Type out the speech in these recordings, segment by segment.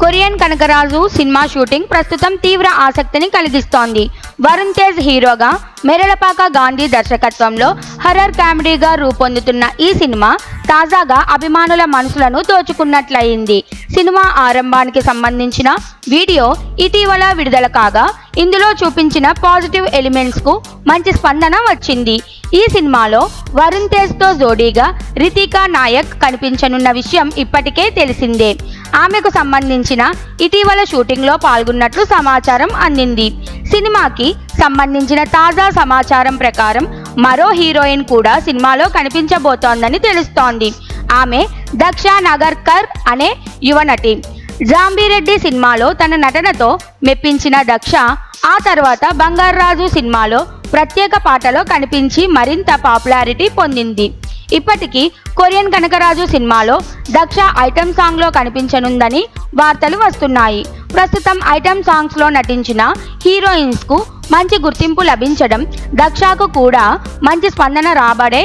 Korean Kanakaraju cinema shooting ప్రస్తుతం తీవ్ర ఆసక్తిని కలిగిస్తోంది. వరుణ్ తేజ్ హీరోగా, మెరళపాక గాంధీ దర్శకత్వంలో హర్రర్ కామెడీగా రూపొందుతున్న ఈ సినిమా తాజాగా అభిమానుల మనసులను దోచుకున్నట్లయింది. సినిమా ఆరంభానికి సంబంధించిన వీడియో ఇటీవల విడుదల కాగా ఇందులో చూపించిన పాజిటివ్ ఎలిమెంట్స్కు మంచి స్పందన వచ్చింది. ఈ సినిమాలో వరుణ్ తేజ్తో జోడీగా రితికా నాయక్ కనిపించనున్న విషయం ఇప్పటికే తెలిసిందే. ఆమెకు సంబంధించిన ఇటీవల షూటింగ్లో పాల్గొన్నట్లు సమాచారం అందింది. సినిమాకి సంబంధించిన తాజా సమాచారం ప్రకారం మరో హీరోయిన్ కూడా సినిమాలో కనిపించబోతోందని తెలుస్తోంది. ఆమె దక్ష నగర్కర్ అనే యువనటి. జాంబిరెడ్డి సినిమాలో తన నటనతో మెప్పించిన దక్ష ఆ తర్వాత బంగారాజు సినిమాలో ప్రత్యేక పాటలో కనిపించి మరింత పాపులారిటీ పొందింది. ఇప్పటికీ కొరియన్ కనకరాజు సినిమాలో దక్ష ఐటెం సాంగ్లో కనిపించనుందని వార్తలు వస్తున్నాయి. ప్రస్తుతం ఐటెం సాంగ్స్లో నటించిన హీరోయిన్స్కు మంచి గుర్తింపు లభించడం, దక్షకు కూడా మంచి స్పందన రాబడే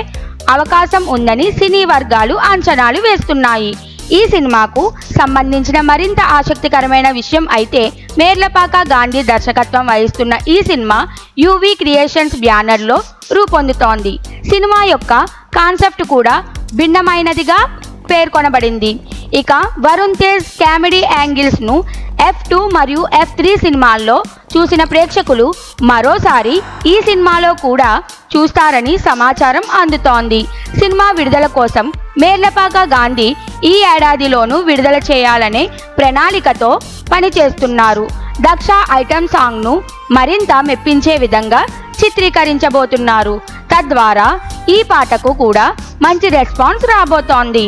అవకాశం ఉందని సినీ వర్గాలు అంచనాలు వేస్తున్నాయి. ఈ సినిమాకు సంబంధించిన మరింత ఆసక్తికరమైన విషయం అయితే మెర్లపాక గాంధీ దర్శకత్వం వహిస్తున్న ఈ సినిమా యువి క్రియేషన్స్ బ్యానర్లో రూపొందుతోంది. సినిమా యొక్క కాన్సెప్ట్ కూడా భిన్నమైనదిగా పేర్కొనబడింది. ఇక వరుణ్ తేజ్ కామెడీ యాంగిల్స్ను F2 మరియు F3 సినిమాల్లో చూసిన ప్రేక్షకులు మరోసారి ఈ సినిమాలో కూడా చూస్తారని సమాచారం అందుతోంది. సినిమా విడుదల కోసం మెర్లపాక గాంధీ ఈ ఏడాదిలోనూ విడుదల చేయాలనే ప్రణాళికతో పనిచేస్తున్నారు. దక్ష ఐటెం సాంగ్ను మరింత మెప్పించే విధంగా చిత్రీకరించబోతున్నారు. తద్వారా ఈ పాటకు కూడా మంచి రెస్పాన్స్ రాబోతోంది.